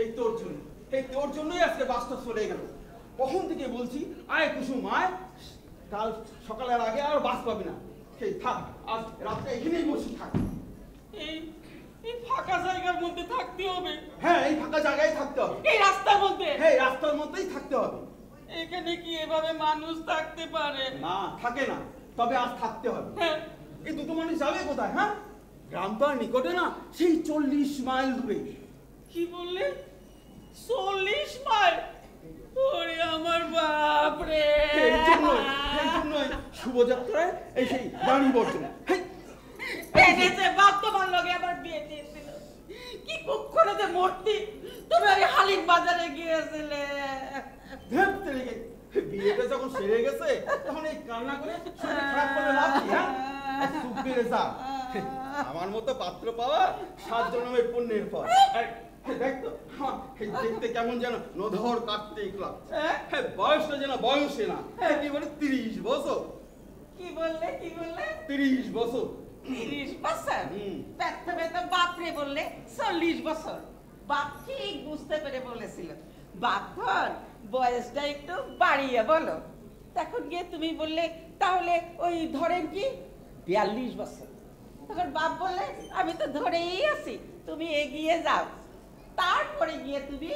এই তোর জন্যই আজকে বাসটা চলে গেল। কখন থেকে বলছি আয় কুসুম আয়, কাল সকালের আগে আর বাস পাবি না। সেই থাক, আজ রাতটা এখানেই বসে থাক। এই ফাঁকা জায়গার মধ্যে থাকতে হবে। হ্যাঁ, এই ফাঁকা জায়গায় থাকতে হবে। এই রাস্তার মধ্যে? হ্যাঁ, রাস্তার মধ্যেই থাকতে হবে। এখানে কি এভাবে মানুষ থাকতে পারে? না, থাকে না, তবে আজ থাকতে হবে। হ্যাঁ। এই দুটো মানুষ যাবে কোথায়? হ্যাঁ, গ্রাম তো আর নিকটে না, সেই 40 মাইল দূরে। কি বললে? 40 মাইল? ওরে আমার বাপ রে! এই জন্যই শুভযাত্রায় এই সেই গাড়ি বর্জন। এনেছে বাপ তোমার লগে আবার বিয়ে দিয়েছিল। কি কুক্ষণে যে মূর্তি তুমি ওই হালিম বাজারে গিয়েছিলে। বিয়েটা যখন সেরে গেছে তখন এই কান্না করে শরীর খারাপ করলে লাভ কি? হ্যাঁ, চুপ করে যা। আমার মতো পাত্র পাওয়া 7 জন্মের পুণ্যের ফল। দেখতো দেখতে কেমন যেন নধর কার্তিক লাগছে। বয়সটা যেন বয়সে না, কি বলে 30 বছর। কি বললে? 30 বছর। 30 বছর? প্রথমে তো বাপরে বললে 40 বছর। বাপ ঠিক বুঝতে পেরে বলেছিল। বাপ ধর বয়সটা একটু বাড়িয়ে বলো। তখন গিয়ে তুমি বললে তাহলে ওই ধরেন কি 42 বছর। তখন বাপ বললে আমি তো ধরেই আছি, তুমি এগিয়ে যাও। তারপরে গিয়ে তুমি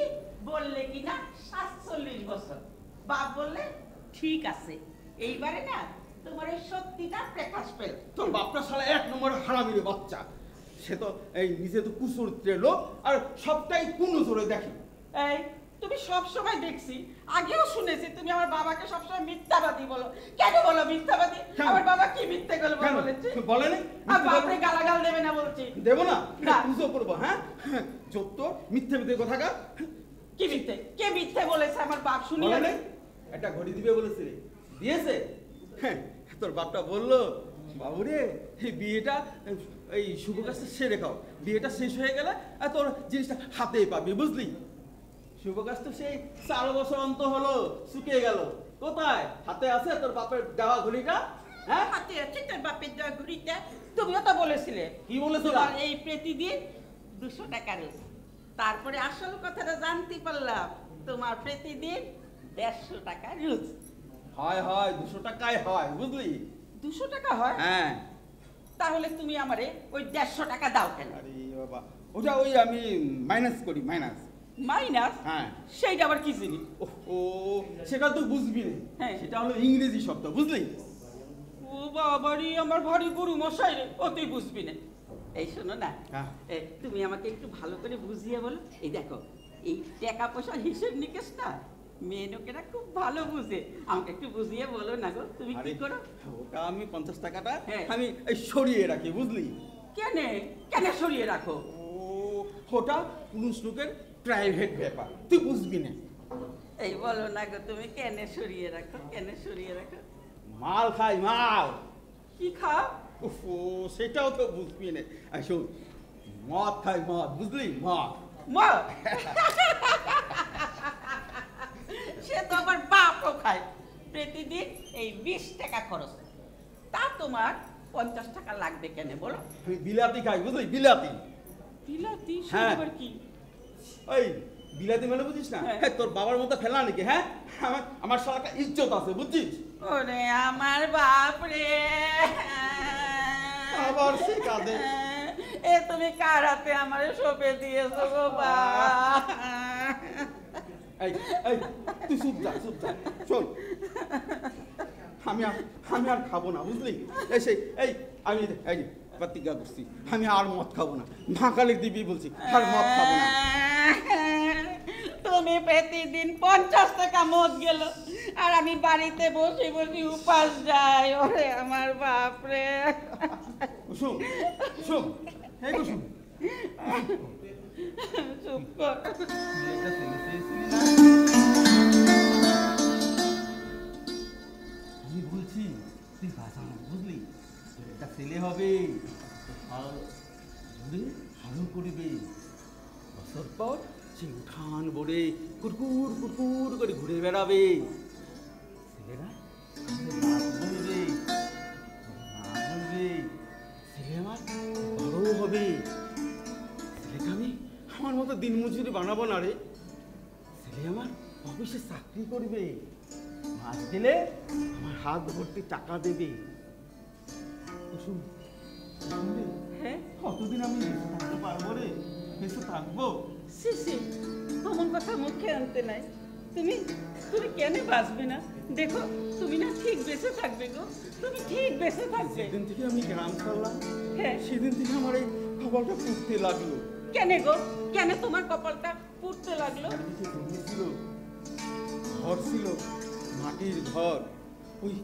বললে কিনা 47 বছর। বাপ বললে ঠিক আছে, এইবারে না তোমার এই সত্যিটা প্রকাশ পেল। তোর বাপটা শালা 1 নম্বর হারামির বাচ্চা। সে তো এই নিজে তো কুচরিত্রের লোক, আর সবটাই কোন জোরে দেখে। এই তুমি সব সময় দেখছি, আগেও শুনেছি তুমি আমার বাবাকে সব সময় মিথ্যাবাদী বলো। কেন বলো মিথ্যাবাদী? আমার বাবা কি মিথ্যে গল্প বলেছে? বলেনি? আর বাপরে গালাগাল দেবে না বলছি। দেব না? না। পুজো করব। হ্যাঁ, যত মিথ্যে মিথ্যে কথা কা। কি মিথ্যে? কে মিথ্যে বলেছে আমার বাপ? শুনি বলেনি? একটা ঘড়ি দিবে বলেছিলে, দিয়েছে? হ্যাঁ, তোর বাপটা বললো বাবুরে এই বিয়েটা এই শুভ কাজটা সেরে খাও, বিয়েটা শেষ হয়ে গেলে তোর জিনিসটা হাতে পাবি, বুঝলি? শুভ কাজ তো সেই 4 বছর অন্ত হলো, শুকিয়ে গেল। কোথায়? হাতে আছে তোর বাপের দেওয়া ঘড়িটা? হ্যাঁ, হাতে আছে তোর বাপের দেওয়া ঘড়িটা। তুমিও তো বলেছিলে। কি বলেছিল? এই প্রতিদিন 200 টাকা রোজ। তারপরে আসল কথাটা জানতে পারলাম তোমার প্রতিদিন 150 টাকা রোজ। হয় 200 টাকায় হয়, বুঝলি? 200 টাকা হয়? হ্যাঁ। তাহলে তুমি আমারে ওই 150 টাকা দাও কেন? আরে বাবা, ওটা ওই আমি মাইনাস করি, মাইনাস। মাইনাস? হ্যাঁ। সেইটা আবার কি জিনিস? ও, সেটা তো বুঝবি না। হ্যাঁ। সেটা হলো ইংরেজি শব্দ, বুঝলি? ও বাবারি, আমার ভারী গরু মশাই রে, ও তুই বুঝবি না। এই শোনো না, তুমি আমাকে একটু ভালো করে বুঝিয়ে বলো। এই দেখো, এই টাকা পয়সার হিসেব নিকেশ না মেয়ে লোকেরা খুব ভালো বুঝে। আমাকে একটু বুঝিয়ে বলো না গো, তুমি কি করো? ওটা আমি 50 টাকাটা হ্যাঁ। আমি এই সরিয়ে রাখি, বুঝলি? কেন সরিয়ে রাখো? ওটা পুরুষ লোকের প্রাইভেট ব্যাপার, তুই বুঝবি না। এই বলো না গো, তুমি কেন সরিয়ে রাখো? মাল খাই, মাল। কি খাও? ও, সেটাও তো বুঝবি না। শোন, মদ খাই, মদ, বুঝলি? মদ। সে তো আবার বাপও খায়। প্রতিদিন এই 20 টাকা খরচ। তা তোমার 50 টাকা লাগবে কেন বলো? আমি বিলাতি খাই, বুঝলি? বিলাতি। বিলাতি? হ্যাঁ। আবার কি? ওই বিলাতি মানে বুঝিস না? হ্যাঁ, তোর বাবার মতো ফেলা নাকি? হ্যাঁ, আমার শালাটা ইজ্জত আছে, বুঝছিস? ওরে আমার বাপ রে! আবার সে কাঁদে। এ তুমি কার হাতে আমারে সঁপে দিয়েছো গো বাপ? এই তুই চুপ যা। শোন, আমি আর খাবো না, বুঝলি? আমি প্রতিজ্ঞা করছি, আমি আর মদ খাবো না। মহাকালীর দিবি বলছি, আর মদ খাবো না। তুমি প্রতিদিন 50 টাকা মদ গেল, আর আমি বাড়িতে বসে উপাস যাই। ওরে আমার বাপ রে! কুসুম, এই কুসুম, চুপ কর। আমি বলছি তুই বাঁচা, বুঝলি? একটা ছেলে হবে, আর হারু করবে। বছর পর সে উঠান ভরে কুরকুর করে ঘুরে বেড়াবে। ছেলেরা বলবে, ছেলে আমার বড় হবে। ছেলেকে আমি আমার মতো দিনমজুরি বানাবো না রে, ছেলে আমার অফিসে চাকরি করবে, মাস গেলে আমার হাত ভর্তি টাকা দেবে। কুসুম, কুসুম রে, হ্যাঁ কতদিন আমি বেঁচে থাকতে পারবো রে? বেঁচে থাকবো? সিসি অমন কথা মুখে আনতে নাই। তুমি তুমি কেন বাঁচবে না? দেখো তুমি না ঠিক বেঁচে থাকবে গো, তুমি ঠিক বেঁচে থাকবে। যেদিন থেকে আমি গ্রাম ছাড়লাম, হ্যাঁ সেদিন থেকে আমার এই কপালটা পুড়তে লাগলো। কেন গো, কেন তোমার কপালটা পুড়তে লাগলো? চারিদিকে জমি ছিল, ঘর ছিল, মাটির ঘর। ওই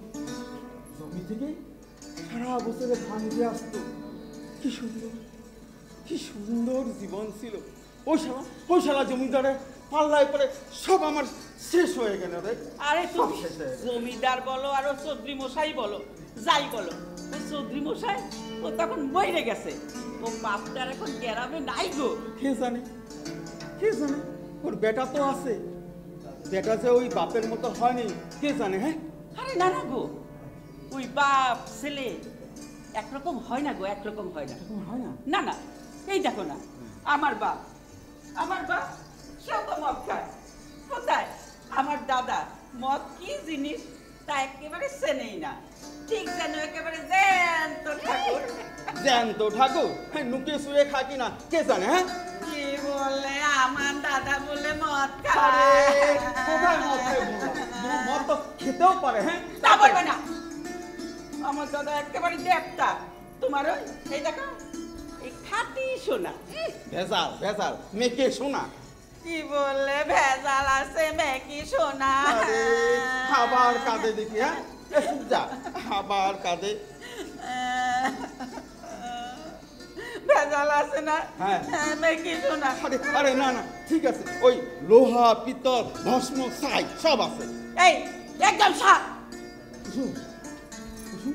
জমি থেকে সারা বছরে ধান দিয়ে আসতো। কি সুন্দর, কি সুন্দর জীবন ছিল। ওই শালা জমিদারের পাল্লায় পরে সব আমার শেষ হয়ে গেল রে। আরে সব তুমি শেষ হয়ে গেল। জমিদার বলো আর চৌধুরী মশাই বলো, যাই বলো, ওই চৌধুরী মশাই ও তখন মরে গেছে। ও বাপটার এখন গ্রামে নাই গো। কে জানে, কে জানে, ওর বেটা তো আছে, বেটা যে ওই বাপের মতো হয়নি কে জানে। হ্যাঁ, আরে না না গো, ওই বাপ ছেলে একরকম হয় না গো, একরকম হয় না। এরকম হয় না। না না, এই দেখো না, আমার বাপ সেও তো মদ খায়। কোথায় আমার দাদা মদ কি জিনিস তা একেবারে চেনেই না, ঠিক যেন একেবারে জ্যান্ত ঠাকুর। জ্যান্ত ঠাকুর, হ্যাঁ, নুকে শুয়ে খাকি না কে জানে। হ্যাঁ, কি বলে আমার দাদা বলে মদ আরে খায়। কোথায় মদ খায় বললাম? মদ তো খেতেও পারে। হ্যাঁ, তা বলবে না, আমার দাদা একেবারে দেবতা। তোমার ওই এই দেখো এই খাঁটি সোনা। ভেজাল ভেজাল মেকে শোনা। কি বললে ভেজাল আছে মেকি সোনা? আরে আবার কাঁদে দেখি। হ্যাঁ, এ চুপ যা, আবার কাঁদে। ভেজাল আছে না? হ্যাঁ। মেকি সোনা। আরে আরে না না, ঠিক আছে, ওই লোহা পিতল ভস্ম ছাই সব আছে। এই একদম সাপ। কুসুম, কুসুম,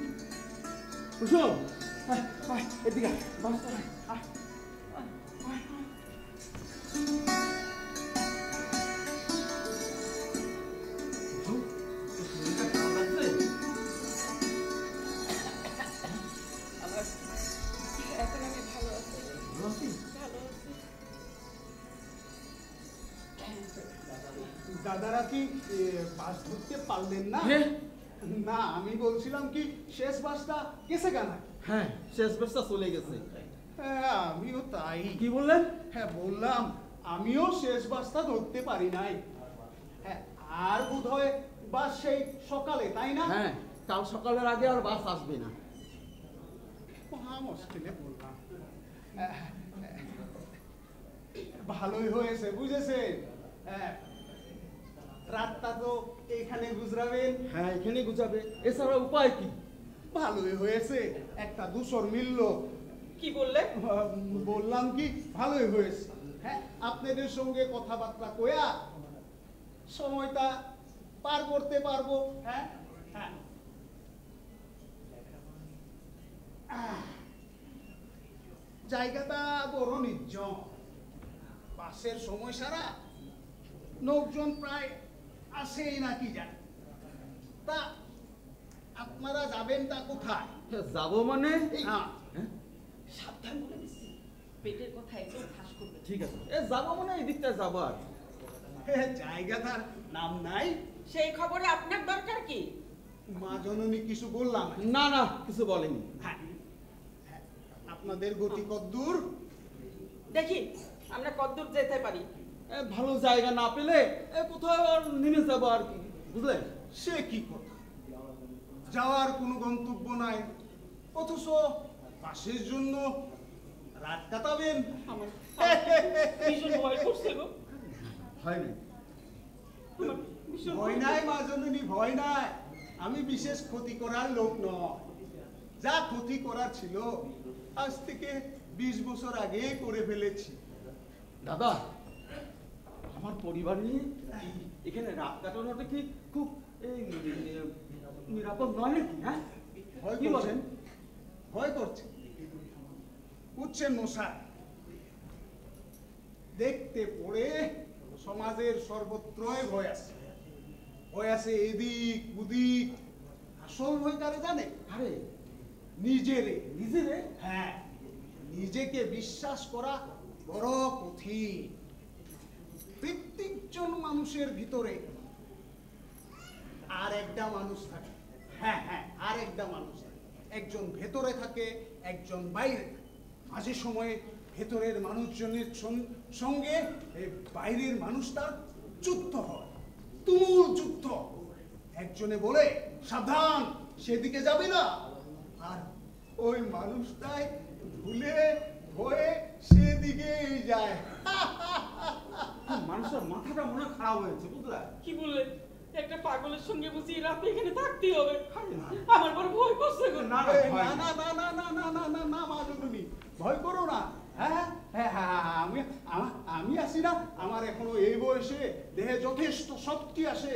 কুসুম, আয়, আয়, এদিকে আয়, বাস আয়, আয়, আয়, আয়, আয়। কুসুম, তোর শরীরটা কেমন লাগছে? এখন আমি ভালো আছি, ভালো আছিস? ভালো আছি। দাদারা কি বাস ধরতে পারলেন না? হ্যাঁ, না, আমি বলছিলাম কি শেষ বাসটা গেছে কেন? হ্যাঁ, শেষ বেশটা চলে গেছে। হ্যাঁ, আমিও তাই। কি বললেন? হ্যাঁ, বললাম আমিও শেষ বাসটা ধরতে পারি নাই। হ্যাঁ, আর বোধহয় বাস সেই সকালে, তাই না? হ্যাঁ, কাল সকালের আগে আর বাস আসবে না। মহা মুশকিলে বললাম। ভালোই হয়েছে, বুঝেছেন? হ্যাঁ, রাতটা তো এখানে গুজরাবেন। হ্যাঁ, এখানে গুজাবে, এছাড়া উপায় কি? ভালোই হয়েছে, একটা দুশোর মিলল। কি বললে? বললাম কি ভালোই হয়েছে। হ্যাঁ, আপনাদের সঙ্গে কথাবার্তা কয়া সময়টা পার করতে পারবো। হ্যাঁ, হ্যাঁ। জায়গাটা বড় নির্জন, বাসের সময় সারা লোকজন প্রায় আসেই নাকি জানি। তা আপনারা যাবেনটা কোথায়? যাবো মানে? হ্যাঁ, হ্যাঁ, সাবধান বলে দিচ্ছি, পেটের কথা একদম ফাঁস করবে। ঠিক আছে, যাবো মানে এই দিকটা যাবো। আর জায়গাটার নাম নাই? সেই খবরে আপনার দরকার কি? মা জননী কিছু বললাম? না না, কিছু বলেনি। হ্যাঁ, হ্যাঁ, আপনাদের গতি কদ্দূর? দেখি আমরা কতদূর যেতে পারি। ভালো জায়গা না পেলে কোথাও আর নেমে যাবো আর কি, বুঝলেন? সে কি কথা, যাওয়ার কোনো গন্তব্য নাই, অথচ বাসের জন্য রাত কাটাবেন? আমার ভীষণ ভয় করছে গো, হয় নাই। আমার ভীষণ ভয় নাই মা জননী, ভয় নাই। আমি বিশেষ ক্ষতি করার লোক নয়। যা ক্ষতি করার ছিল আজ থেকে 20 বছর আগে করে ফেলেছি। দাদা, আমার পরিবার নিয়ে এখানে রাত কাটানোটা কি খুব নিরাপদ নয় নাকি? হ্যাঁ, ভয় কি করছেন? বলেন? ভয় করছে? বুঝছেন মশাই, দেখতে পড়ে সমাজের সর্বত্রই ভয় আছে। ভয় আছে এদিক ওদিক। আসল ভয় কারে জানে? আরে নিজেরে। নিজেরে? হ্যাঁ, নিজেকে বিশ্বাস করা বড় কঠিন। মানুষের ভিতরে আর একটা মানুষ থাকে। হ্যাঁ হ্যাঁ, আর একটা মানুষ থাকে। একজন ভেতরে থাকে, একজন বাইরে। মাঝে সময়ে ভেতরের মানুষজনের সঙ্গে এই বাইরের মানুষটার যুদ্ধ হয়, তুমুল যুদ্ধ। একজনে বলে সাবধান, সেদিকে যাবি না, আর ওই মানুষটাই ভুলে হয়ে সেদিকেই যায়। মানুষের মাথাটা মনে হয় খারাপ হয়েছে, বুঝলা? কি বললেন? একটা পাগলের সঙ্গে বুঝি রাতে এখানে থাকতেই হবে? আমার বড় ভয় করছে গো। না না না না না না না না না না মা জননী, ভয় করো না। হ্যাঁ হ্যাঁ হ্যাঁ, আমি আছি না। আমার এখনো এই বয়সে দেহে যথেষ্ট শক্তি আসে।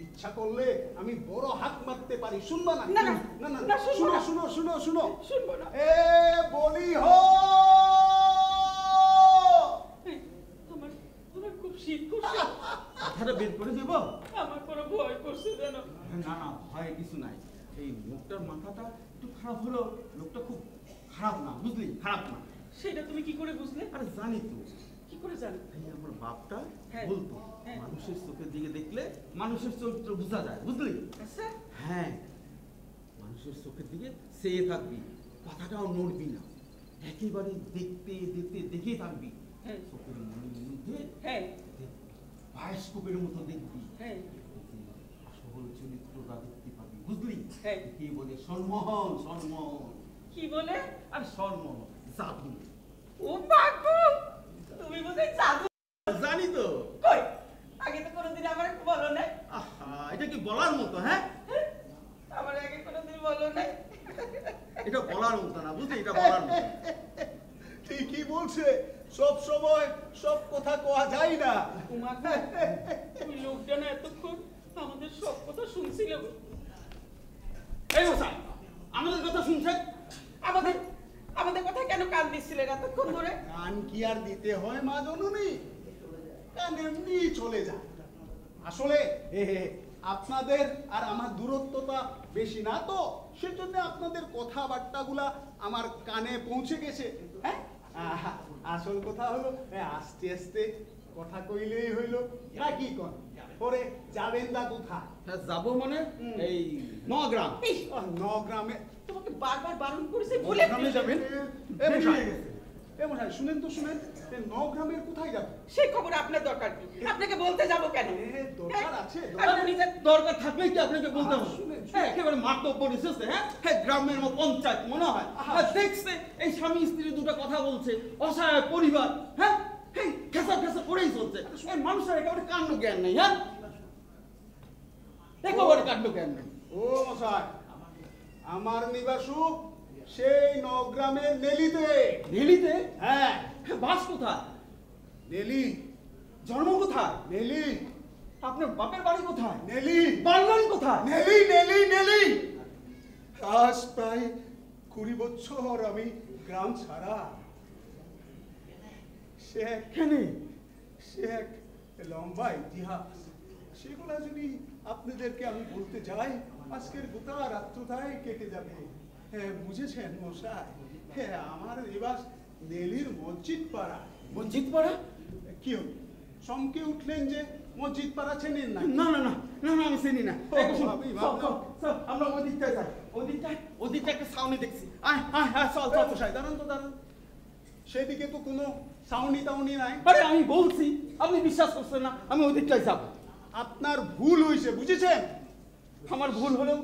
ইচ্ছা করলে আমি বড় হাত মারতে পারি। শুনবা না? না, না, না না না, শুনো শুনবো না। শুনো শুনো শুনো শুনবো না। এ বলি হো। এই, আমার খুব শীত করছে। মাথাটা বের করে দেব? আমার বড় ভয় করছে জানো। না না, ভয় কিছু নাই। এই লোকটার মাথাটা একটু খারাপ হলো, লোকটা খুব খারাপ না, বুঝলি? খারাপ না। সেটা তুমি কি করে বুঝলে? আরে জানি তো, কি করে জানো? এই আমার বাপটা হ্যাঁ, বলতো হ্যাঁ। মানুষের চোখের দিকে দেখলে মানুষের চরিত্র বোঝা যায়, বুঝলি? আচ্ছা, হ্যাঁ, মানুষের চোখের দিকে চেয়ে থাকবি, কথাটাও নড়বি না, একেবারে দেখতে দেখতে দেখেই থাকবি। হ্যাঁ। চোখের মনের মধ্যে হ্যাঁ বায়োস্কোপের মতো দেখবি, হ্যাঁ আসল চরিত্রটা দেখতে পাবি, বুঝলি? হ্যাঁ। কি বলে সম্মোহন, সম্মোহন। কি বলে? আর সম্মোহন জাদু। ও বাবু, তুমি বোধহয় জাদু জানি তো। কই? আগে তো কোনোদিন আমার বলো নাই। আহা, এটা কি বলার মতো? হ্যাঁ, আমার আগে কোনোদিন বলো নাই। এটা বলার মতো না, বুঝলি? এটা বলার মতো। ঠিকই বলছে, সব সময় সব কথা কোয়া যায় না। উমা গো, ওই লোকটা না এতক্ষণ আমাদের সব কথা শুনছিল গো। এই মশাই, আমাদের কথা শুনছেন? আমাদের আমাদের কথা কেন কান দিচ্ছিলেন এতক্ষণ ধরে? কান কি আর দিতে হয় মা জননী? কান এমনি চলে যায়। আসলে আপনাদের আর আমার দূরত্বটা বেশি না তো, সেজন্য আপনাদের কথাবার্তাগুলা আমার কানে পৌঁছে গেছে। হ্যাঁ, আসল কথা হলো আস্তে আস্তে কথা কইলেই হইলো। না কি কন? পরে যাবেন দা কোথায়? হ্যাঁ, যাবো মানে এই নগ্রাম। ইস, নগ্রামে। তোমাকে বারবার বারণ করেছে বলে নগ্রামে যাবেন? এ দেরি মশাই, হয়ে গেছে। এ মশাই, শুনেন তো শুনেন, নগ্রামের কোথায় যাবেন? সেই খবর আপনার দরকার কি? আপনাকে বলতে যাব কেন? দরকার আছে, আপনি নিজের দরকার থাকলে কি আপনাকে বলতে হবে? শুনেন, হ্যাঁ, একেবারে মাতব্য এসেছে। হ্যাঁ হ্যাঁ, গ্রামের পঞ্চায়েত মনে হয়। আর দেখছে এই স্বামী স্ত্রী দুটো কথা বলছে, অসহায় পরিবার। হ্যাঁ, এই খেসা খেসা করেই চলছে। এই মানুষের একেবারে কাণ্ড জ্ঞান নেই। হ্যাঁ, একেবারে কাণ্ড জ্ঞান নেই। ও মশাই, আমার নিবাসু সেই নগ্রামের নেলিতে। নেলিতে? হ্যাঁ, বাস কোথায়? নেলি। জন্ম কোথায়? নেলি। আপনার বাপের বাড়ি কোথায়? নেলি। বাড়লেন কোথায়? নেলি নেলি নেলি। আজ প্রায় 20 বছর আমি গ্রাম ছাড়া। সে এক লম্বা ইতিহাস। সেগুলা যদি আপনাদেরকে আমি বলতে যাই, আজকের গোটা রাত্রটাই কেটে যাবে। হ্যাঁ, বুঝেছেন মশাই? হ্যাঁ, আমার নিবাস নেলির মসজিদ পাড়া। মসজিদ পাড়া? কি হল, চমকে উঠলেন যে? মসজিদ পাড়া চেনেন না? না না না না না, আমি চিনি না। ও, এই শোন, আমি চল, ভাবলাম- চল, চল, আমরা ওদিকটায় যাই। ওদিকটায় একটা ছাউনি দেখছি। আয় আয় আয়, চল চল চল। মশাই, দাঁড়ান তো দাঁড়ান। সেদিকে তো কোনো সাউনি টাউনি নাই। আরে আমি বলছি, আপনি বিশ্বাস করছেন না, আমি ওদিকটায় যাব। আপনার ভুল হয়েছে, বুঝেছেন? আমার ভুল হলেও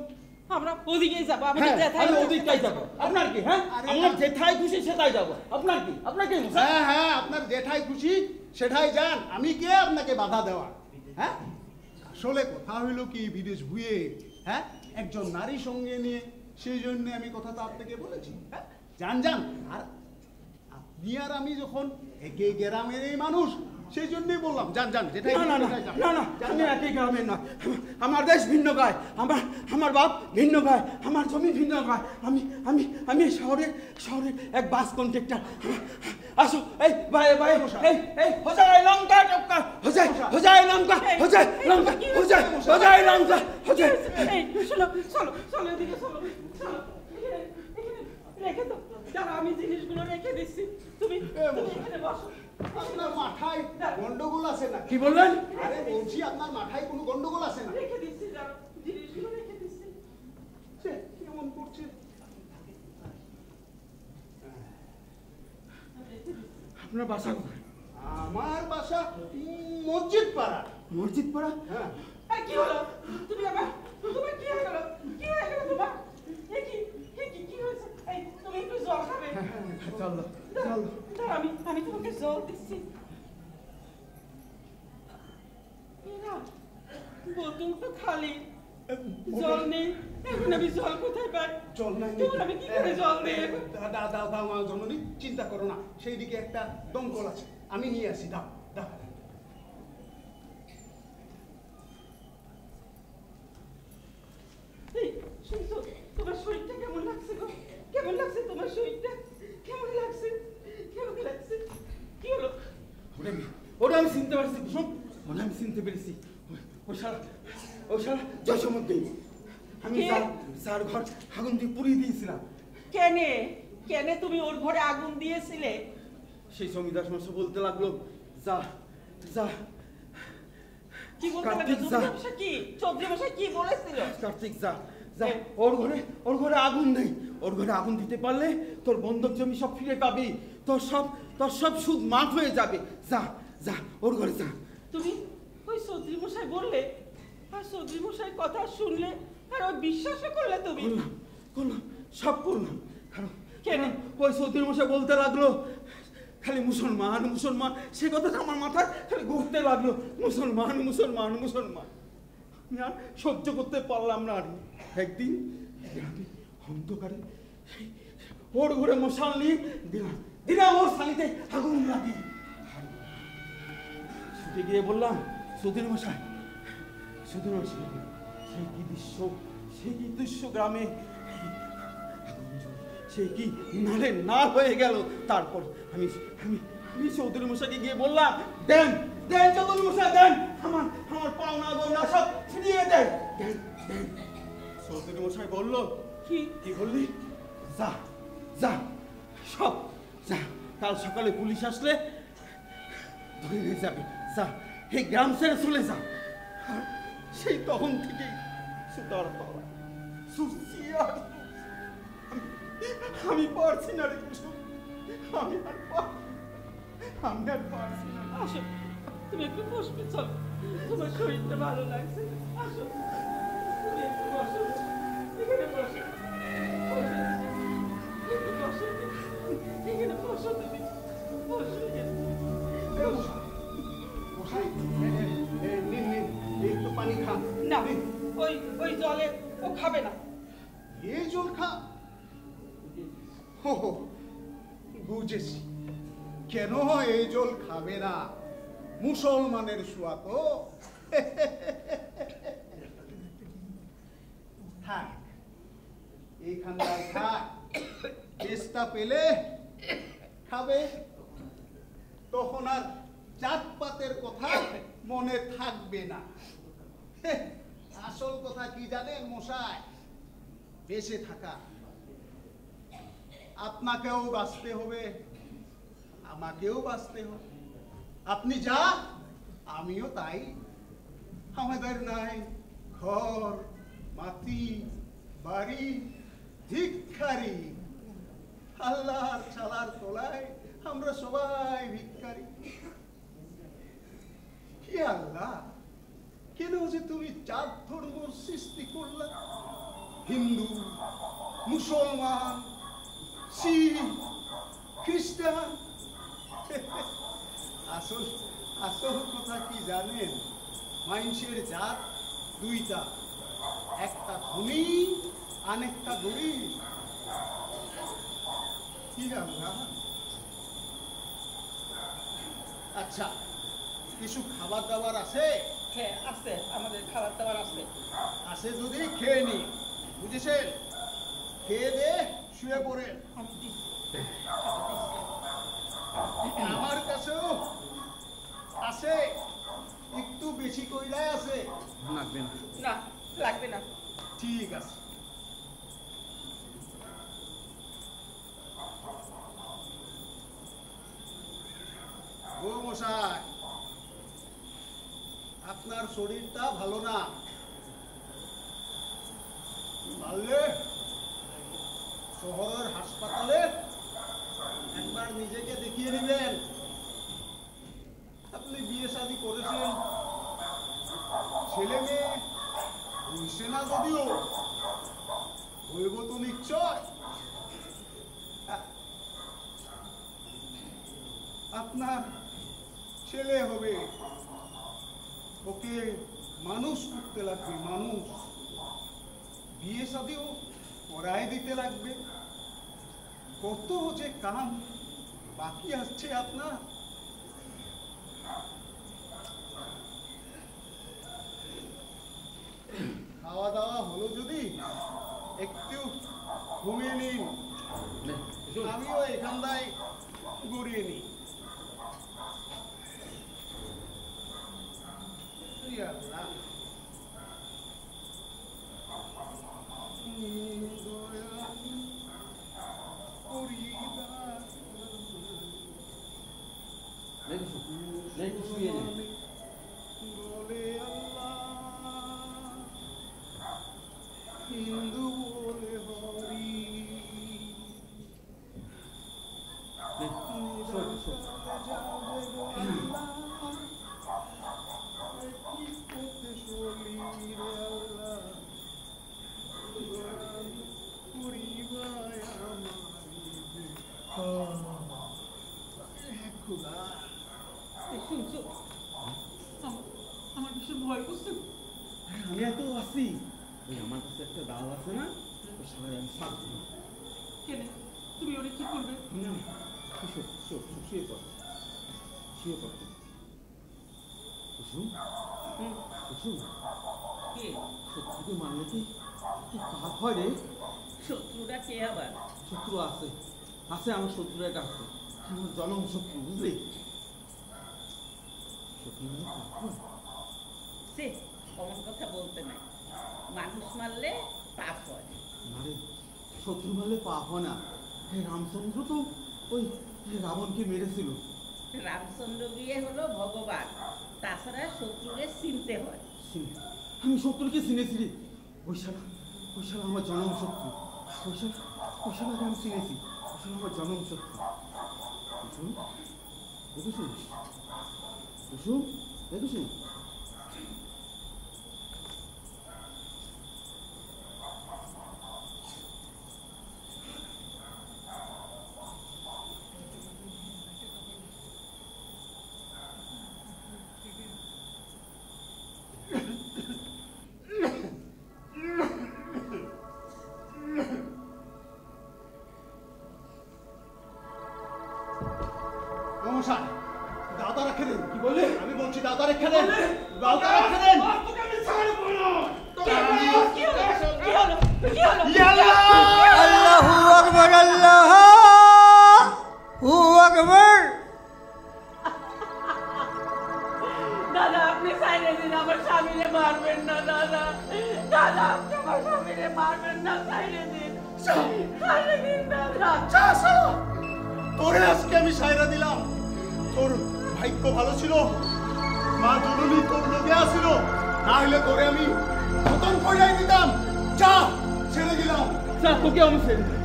আমরা ওদিকেই যাব। আমাদের হ্যাঁ, যেথায় আমি ওদিকটাই যাব। আপনার কি? হ্যাঁ, আরে আমার না। যেথায় খুশি সেটাই যাব। আপনার কি? আপনার কি? হ্যাঁ হ্যাঁ, আপনার যেঠাই খুশি সেটাই যান। আমি কে আপনাকে বাধা দেওয়া? হ্যাঁ, আসলে কথা হইলো কি, বিদেশ ভুয়ে হ্যাঁ একজন নারী সঙ্গে নিয়ে, সেই জন্য আমি কথাটা আপনাকে বলেছি। হ্যাঁ, যান যান। আর আপনি আর আমি যখন একে গ্রামেরই মানুষ, সেই জন্যই বললাম যান যান। যেটাই না না না সেটাই যান। না না, যান, আমি যান। একই গ্রামের নয়। আমার দেশ ভিন্ন গায়, আমার বাপ ভিন্ন গায়, আমার জমি ভিন্ন গায়। আমি এই শহরের এক বাস কন্ট্রাক্টর। আসো, এই ভাই এই হোজাই লঙ্কা টপকা, হোজাই লঙ্কা এই, চলো চলো চলো এদিকে চলো চলো। রেখে দাও, দাঁড়া, আমি জিনিসগুলো রেখে দিচ্ছি। তুমি তুমি এখানে বসো। আপনার মাথায় গন্ডগোল আছে না? কি বললেন? আরে বলছি আপনার মাথায় কোনো গন্ডগোল আছে না? রেখে দিচ্ছি জানো, জিনিসগুলো রেখে দিচ্ছি। সে কেমন করছে? আপনার বাসা কোথায়? আমার বাসা মসজিদ পাড়া। মসজিদ পাড়া? হ্যাঁ। আর কি হলো? তুমি আবার তোমার কি হয়ে গেল? কি হয়ে গেল তোমার? কি হয়েছে? এই তুমি একটু জল খাবে? চলো দাঁড়াও, দাঁড়াও, আমি তোমাকে জল দিচ্ছি। এরা, বোতল তো খালি, জল নেই। এখন আমি জল কোথায় পাই? জল নাই। তোমার আমি কি করে জল দিই এখন? দাও আমার জননী, চিন্তা করো না, সেই দিকে একটা দমকল আছে, আমি নিয়ে আসি। দাও দাও। এই, শুনছো? তোমার শরীরটা কেমন লাগছে গো? কেমন লাগছে তোমার শরীরটা? কেমন লাগছে? কেমন লাগছে? কি হলো? ওটা আমি চিনতে পারছি কুসুম, ওটা আমি চিনতে পেরেছি। ওই শালা জয়সমুদ্দিন। আমি কে? স্যার ঘর আগুন দিয়ে পুড়িয়ে দিয়েছিলাম। কেনে কেনে তুমি ওর ঘরে আগুন দিয়েছিলে? সেই জমিদার সমস্যা বলতে লাগলো, যা যা কি বলতে লাগলো? কার্তিক, যা। চৌধুরী কি চৌধুরী মশাই কি বলেছিল? কার্তিক, যা যা, ওর ঘরে আগুন নেই। ওর ঘরে আগুন দিতে পারলে তোর বন্ধক জমি সব ফিরে পাবি, তোর সব সুদ মাফ হয়ে যাবে। যা যা, ওর ঘরে যা। তুমি ওই চৌধুরী মশাই বললে, আর চৌধুরী মশাই কথা শুনলে, আর ওই বিশ্বাসও করলে তুমি? করলাম, সব করলাম। কারণ কেন? ওই চৌধুরী মশাই বলতে লাগলো খালি মুসলমান মুসলমান, সে কথাটা আমার মাথায় খালি ঘুরতে লাগলো, মুসলমান মুসলমান মুসলমান। আমি আর সহ্য করতে পারলাম না। আর একদিন আমি অন্ধকারে ওর ঘরে মশাল নিয়ে দিলাম ওর শালিতে আগুন লাগিয়ে। ছুটে গিয়ে বললাম, চৌধুরী মশাই, চৌধুরী মশাই, সেই কি দৃশ্য গ্রামে, সে কি নালে না হয়ে গেল। তারপর আমি চৌধুরী মশাইকে গিয়ে বললাম, দেন চৌধুরী মশাই, দেন আমার পাওনা গয়না সব ফিরিয়ে দেন। চৌধুরী মশাই বলল, কি বললি? যা যা, সব যা, কাল সকালে পুলিশ আসলে ধরে নিয়ে যাবে। যা, এই গ্রাম ছেড়ে চলে যা। আর সেই তখন থেকেই সুতার পাওয়া সুসি আর আমি পারছি না রে কুসুম, আমি আর পারছি না। আসো, তুমি একটু বসবে, চলো, তোমার শরীরটা ভালো লাগছে। আসো, তুমি একটু বসো, এখানে বসো, একটু বসো, এখানে বসো, তুমি বসো এখানে। মশাই, নিন একটু পানি খান। না, ওই জলে ও খাবে না। এই জল খা? হো, বুঝেছি কেন এই জল খাবে না। মুসলমানের শোয়া তো। থাক, এইখানটায় থাক, চেষ্টা পেলে খাবে, তখন আর জাতপাতের কথা মনে থাকবে না। আসল কথা কি জানেন মশাই? বেঁচে থাকা। আপনাকেও বাঁচতে হবে, আমাকেও বাঁচতে হবে। আপনি যা, আমিও তাই। আমাদের নাই ঘর, মাটি, বাড়ি, ভিক্ষারি। আল্লাহর ছালার তলায় আমরা সবাই ভিক্ষারি। কি আল্লাহ, কেন যে তুমি চার ধর্ম সৃষ্টি করলা? হিন্দু, মুসলমান, শিখ, খ্রিস্টান। আসল কথা কি জানেন? মানুষের জাত দুইটা, একটা ধনী, আরেকটা গরিব। কি আল্লাহ। আচ্ছা, কিছু খাবার দাবার আছে? হ্যাঁ আছে, আমাদের খাবার দাবার আছে। আছে যদি খেয়ে নি, বুঝেছেন? খেয়ে দে শুয়ে পড়েন। আমি দিচ্ছি। আমার কাছেও আছে, একটু বেশি কইরাই আছে। লাগবে না। না, লাগবে না। ঠিক আছে। আপনার শরীরটা ভালো না, পারলে শহরের হাসপাতালে একবার নিজেকে দেখিয়ে নেবেন। আপনি বিয়ে শাদী করেছেন, ছেলে মেয়ে হইছে না, যদিও হইব তো নিশ্চয়। আপনার ছেলে হবে, ওকে মানুষ করতে লাগবে, মানুষ। বিয়ে শাদীও করাই দিতে লাগবে। কত যে কাম বাকি আসছে আপনার। খাওয়া দাওয়া হলো যদি একটু ঘুমিয়ে নিন, আমিও এখানটায় গড়িয়ে নিই। হিন্দু বলে হরি শুনছো, আমার ভীষণ ভয় করছে। আমি এত আছি, ওই আমার কাছে একটা দাও আছে না, ওর সবাই আমি সাথ দিই। কেন তুমি ওরে কি করবে? শুয়ে পড়, শুয়ে পড়। কুসুম, কুসুম, কে? শত্রুকে মারলে কি পাপ হয় রে? শত্রুটা কে আবার? শত্রু আছে, আছে, আমার শত্রু একটা আছে, আমার জনম শত্রু, বুঝলি? শত্রু মানে পাপ হয়? সে অমন কথা বলতে নাই, মানুষ মারলে পাপ হয়। আরে শত্রু মারলে পাপ হয় না। রামচন্দ্র তো ওই রাবণকে মেরেছিল। রামচন্দ্র গিয়ে হলো ভগবান, তাছাড়া শত্রুরে চিনতে হয়। আমি শত্রুকে চিনেছি রে, ওই শালা আমার জনম শত্রু। ওই শালাকে আমি চিনেছি, ওই শালা আমার জনম শত্রু। কুসুম, কুসুম, কুসুম, কুসুম। নমস্কার, দাদা রেখে দেন। কি বললে? আমি বলছি দাদা রেখে দেন, দাদা রেখে দেন। আল্লাহু আকবার, আল্লাহু আকবার। দাদা আপনি সাইরে দিন, আমার স্বামীরে মারবেন না দাদা। দাদা আপনি আমার স্বামীরে মারবেন না, সাইরে দিন, সাইরে দিন দাদা। তোরে আজকে আমি সায়রা দিলাম। তোর ভাগ্য ভালো ছিল, মা জননী তোর লোকে আসিল, না হলে তোরে আমি খতম করে দিতাম। যা, ছেড়ে দিলাম। তোকে আমি ছেড়ে দিই।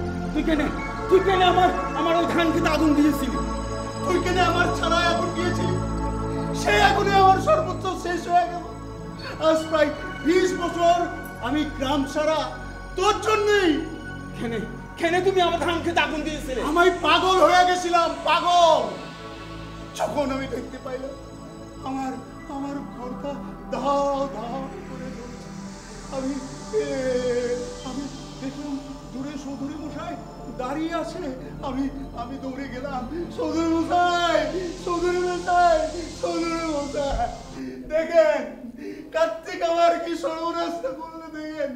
তুই কেন আমার ওই ধান খেতে আগুন দিয়েছিলি? তুই কেন আমার ছাড়া আগুন দিয়েছিলি? সেই আগুনে আমার সর্বোচ্চ শেষ হয়ে গেল। আজ প্রায় 20 বছর আমি গ্রাম ছাড়া তোর জন্যই। কেন তুমি আমার ধান খেতে আগুন দিয়েছিলে? আমি পাগল হয়ে গেছিলাম, পাগল। যখন আমি দেখতে পাইলাম আমার ঘরটা দাও দাও করে জ্বলছে, আমি দেখলাম দূরে চৌধুরী মশাই দাঁড়িয়ে আছে। আমি দৌড়ে গেলাম, চৌধুরী মশাই, চৌধুরী মশাই, চৌধুরী মশাই, দেখেন কার্তিক আমার কি সর্বনাশটা করলে, দেখেন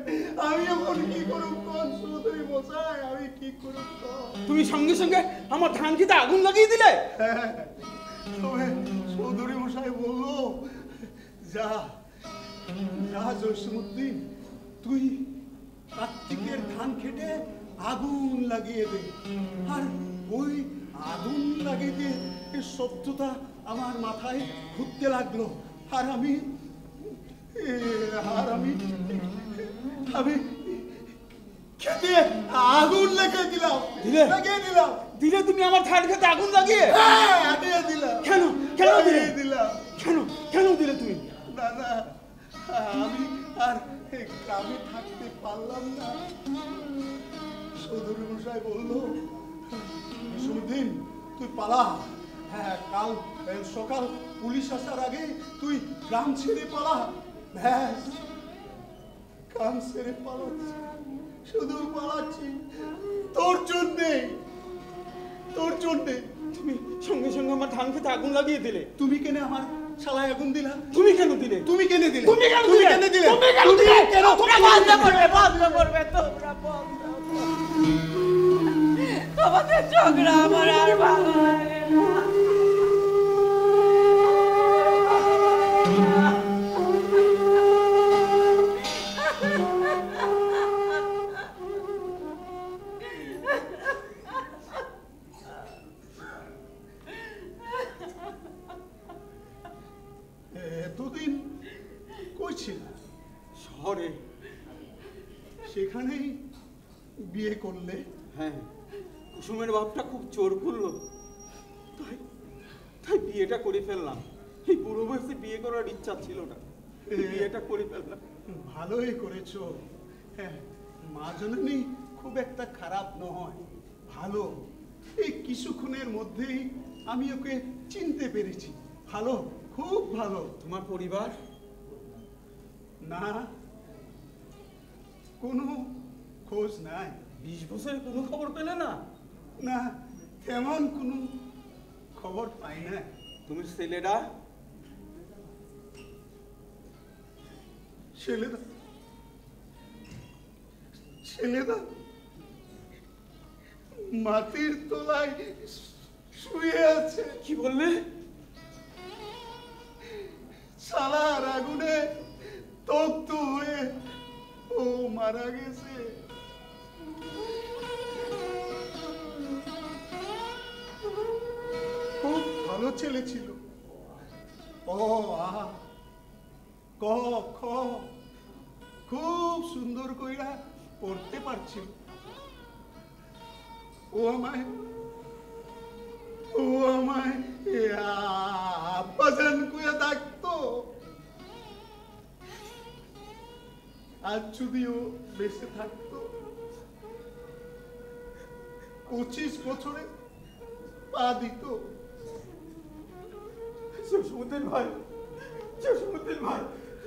আমি এখন কি করব? চৌধুরী মশাই, আমি কি করব? তুমি সঙ্গে সঙ্গে আমার ধান খেতে আগুন লাগিয়ে দিলে? তবে চৌধুরী মশাই বলল, যা যা জসীমউদ্দিন, তুই কার্তিকের ধান খেটে আগুন লাগিয়ে দে। আর ওই আগুন লাগিয়ে দিয়ে শব্দটা আমার মাথায় ঘুরতে লাগলো, আর আমি আর আমি খেতে আগুন লাগিয়ে দিলাম। লাগিয়ে দিলাম। দিলে তুমি আমার ধান খেতে আগুন লাগিয়ে? হ্যাঁ, লাগিয়ে দিলাম। কেন কেন দিলে? দিলাম। কেন দিলে তুমি? না, আমি আর গ্রামে থাকতে পারলাম না। চৌধুরী মশাই বললো, নিজামুদ্দিন তুই পালা। হ্যাঁ, কাল সকাল পুলিশ আসার আগে তুই গ্রাম ছেড়ে পালা। ব্যাস, গ্রাম ছেড়ে পালাচ্ছি, শুধু পালাচ্ছি তোর জন্যে। তুমি সঙ্গে সঙ্গে আমার ধান খেতে আগুন লাগিয়ে দিলে। তুমি কেন আমার শালায় আগুন দিলা? তুমি কেন দিলে? তুমি কেন দিলে? তুমি কেন দিলে? তোমরা বন্ধ করবে তোমরা বন্ধ। তোমাদের ঝগড়া আমার আর ভালো লাগে না। এতদিন কই ছিলা? শহরে। সেখানেই বিয়ে করলে? হ্যাঁ, কুসুমের বাপটা খুব জোর করলো, তাই বিয়েটা করে ফেললাম। এই বুড়ো বয়সে বিয়ে করার ইচ্ছা ছিল না, বিয়েটা করে ফেললাম। ভালোই করেছো। হ্যাঁ, মা জননী খুব একটা খারাপ নয়, ভালো। এই কিছুক্ষণের মধ্যেই আমি ওকে চিনতে পেরেছি। ভালো, খুব ভালো। তোমার পরিবার? না, কোনো খোঁজ নাই। 20 বছরে কোনো খবর পেলে না? না, তেমন কোনো খবর পাই না। তুমি ছেলেরা? ছেলেরা মাটির তলায় শুয়ে আছে। কি বললে? শালার আগুনে তপ্ত হয়ে ও মারা গেছে। খুব ভালো ছেলে ছিল। ও আ ক খ খুব সুন্দর কইরা পড়তে পারছিল। ও আমায় আব্বাজান কইয়া ডাকতো। আজ যদিও বেঁচে থাকতো, 25 বছরে পা দিত। জসীমউদ্দিন ভাই,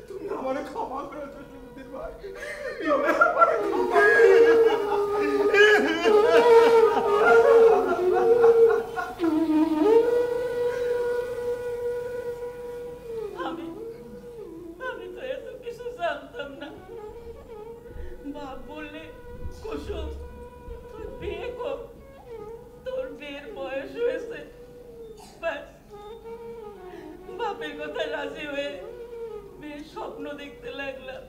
তুমি আমারে ক্ষমা করো। জসীমউদ্দিন ভাই, আমি তো এত কিছু জানতাম না। বাপ বললে, কুসুম তুই বিয়ে কর, তোর বিয়ের বয়স হয়েছে। ব্যাস, বাপের কথায় রাজি হয়ে মেয়ের স্বপ্ন দেখতে লাগলাম।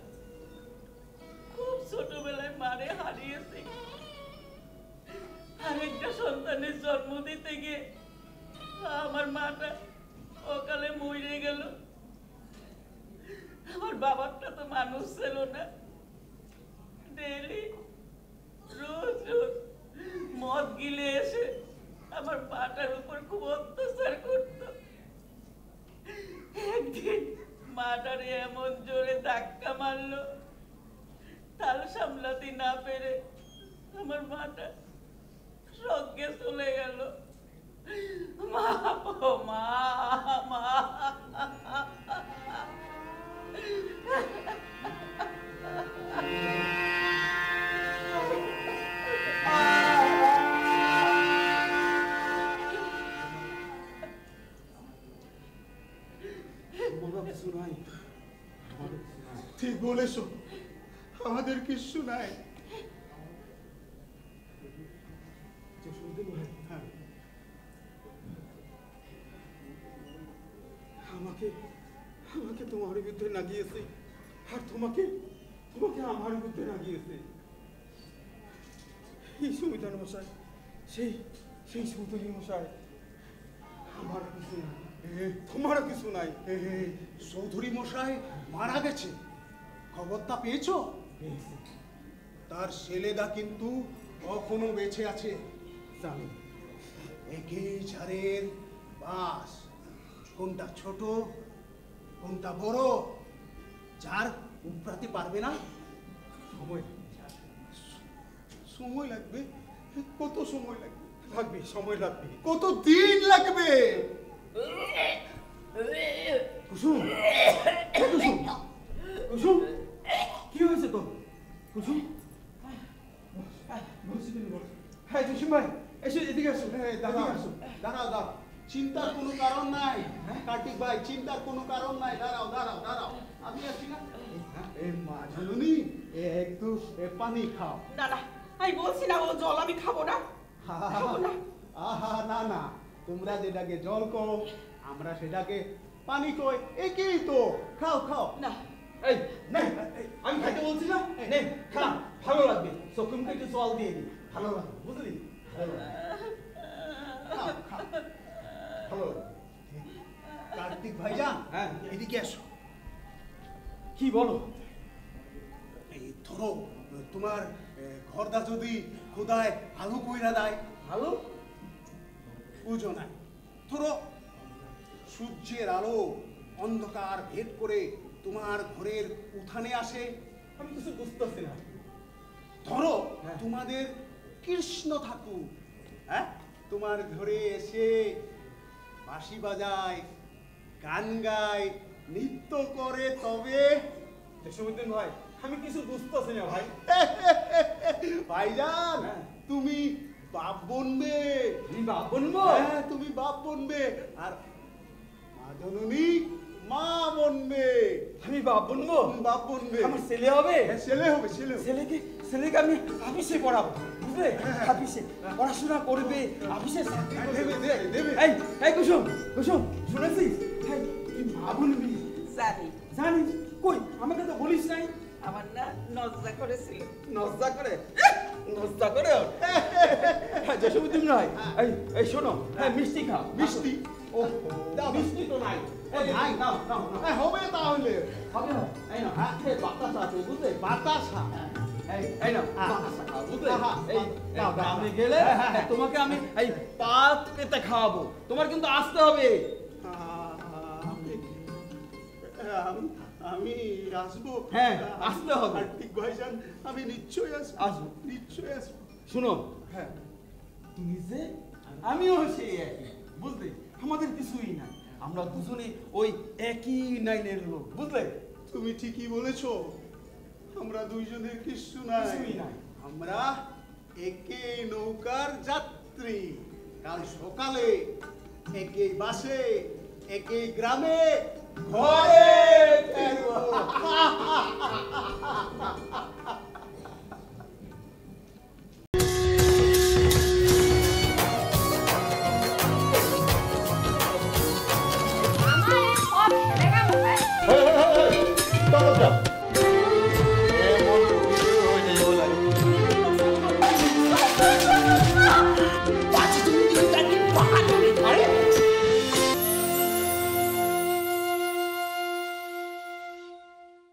খুব ছোটবেলায় মারে হারিয়েছি। আরেকটা সন্তানের জন্ম দিতে গিয়ে আমার মাটা অকালে মরে গেল। আমার বাবারটা তো মানুষ ছিল না। ডেইলি রোজ মদ গিলে এসে আমার মাটার উপর খুব অত্যাচার করত। একদিন মাটারে এমন জোরে ধাক্কা মারলো, তাল সামলাতে না পেরে আমার মাটা স্বর্গে চলে গেল। মা, ও মা, মা। ঠিক বলেছো, আমাদের কিছু নাই। হ্যাঁ, আমাকে তোমার বিরুদ্ধে লাগিয়েছে, আর তোমাকে আমার বিরুদ্ধে লাগিয়েছে। এই সুমিতান মশাই, সেই সুতলি মশাই, আমার কিছু না। তোমারও কিছু নাই। চৌধুরী মশাই মারা গেছে, খবরটা পেয়েছো? তার ছেলেদা কিন্তু এখনো বেঁচে আছে। জানি। একই ঝাড়ের বাস, কোনটা ছোট কোনটা বড় যার উপরাতে পারবে না। সময় সময় লাগবে, কত সময় লাগবে? লাগবে, সময় লাগবে। কত দিন লাগবে? কুসুম, কুসুম, কুসুম, কি হয়েছে তো? কুসুম, হ্যাঁ কুসুম ভাই, এসো এদিকে আসো। দাঁড়াও দাঁড়াও দাঁড়াও, চিন্তার কোনো কারণ নাই কার্তিক ভাই, চিন্তার কোনো কারণ নাই। দাঁড়াও দাঁড়াও দাঁড়াও, আমি আছি না। মা জননী, একটু পানি খাও। না না, আমি বলছি না ও জল আমি খাবো না, খাবো না। আহা না না, তোমরা যেটাকে জল কও আমরা সেটাকে পানি কই, একই তো। খাও খাও। না এই নে, আমি খাইতে বলছি না, নে খা, ভালো লাগবে। চকুমকে একটু জল দিয়ে দি, ভালো লাগবে, বুঝলি? ভালো লাগবে, খাও, খাও। ভালো লাগবে। কার্তিক ভাইজান, হ্যাঁ। এদিকে এসো। কি বলো? এই ধরো, তোমার ঘরদা যদি খোদায় আলু কইরা দেয়, ভালো? বুঝো না। ধরো সূর্যের আলো অন্ধকার ভেদ করে তোমার ঘরের উঠানে আসে। আমি কিছু বুঝতেছি না। ধরো হ্যাঁ। তোমাদের কৃষ্ণ ঠাকুর, হ্যাঁ, তোমার ঘরে এসে বাঁশি বাজায়, গান গায়, নৃত্য করে, তবে জসীমউদ্দিন ভাই, আমি কিছু বুঝতেছি না ভাই। ভাইজান হ্যাঁ। তুমি বাপ বনবে। তুমি বাপ বনবো? হ্যাঁ, তুমি বাপ বনবে, আর মা জননী মা বনবে। আমি বাপ বনবো? বাপ বনবে। আমার ছেলে হবে? হ্যাঁ, ছেলে হবে, ছেলে হবে। ছেলেকে আমি অফিসে পড়াবো, বুঝলে? অফিসে পড়াশোনা করবে, অফিসে চাকরি হ্যাঁ, করবে। দেবে, দেবে। এই এই কুসুম, কুসুম শুনেছিস? এই, তুই মা বনবি? জানি, জানিস? কই আমাকে তো বলিস নাই। আমার না নজরা করেছিল। নজ্জা করে, নজ্জা করে। হ্যাঁ জসীমউদ্দিন ভাই, এই শোনো, হ্যাঁ মিষ্টি খাও। মিষ্টি? ও দাও, মিষ্টি তো নাই। এই ভাই, নাও নাও নাও। হ্যাঁ, হবে তাহলে। হবে না? এই না, হ্যাঁ বাতাসা আছে, বুঝলে? বাতাসা। এই না, হ্যাঁ। বাতাসা খাও, বুঝলে? হ্যাঁ, এই দাও, দাও, গ্রামে দাও। গেলে হ্যাঁ, হ্যাঁ। তোমাকে আমি এই পাত পেতে খাওয়াবো। তোমার কিন্তু আসতে হবে। আমি আসবো। হ্যাঁ, আসতে হবে। কার্তিক ভাইজান, আমি নিশ্চয়ই আসবো। আসবো। নিশ্চয়ই আসবো। শুনো, হ্যাঁ। তুমি যে আমিও সেই একই, বুঝলে? আমাদের কিছুই নাই, আমরা দুজনে ওই একই লাইনের লোক, বুঝলে? তুমি ঠিকই বলেছো, আমরা দুইজনের কিছু নাই। কিছুই নাই। আমরা একই নৌকার যাত্রী। কাল সকালে একই বাসে, একই গ্রামে, ঘরে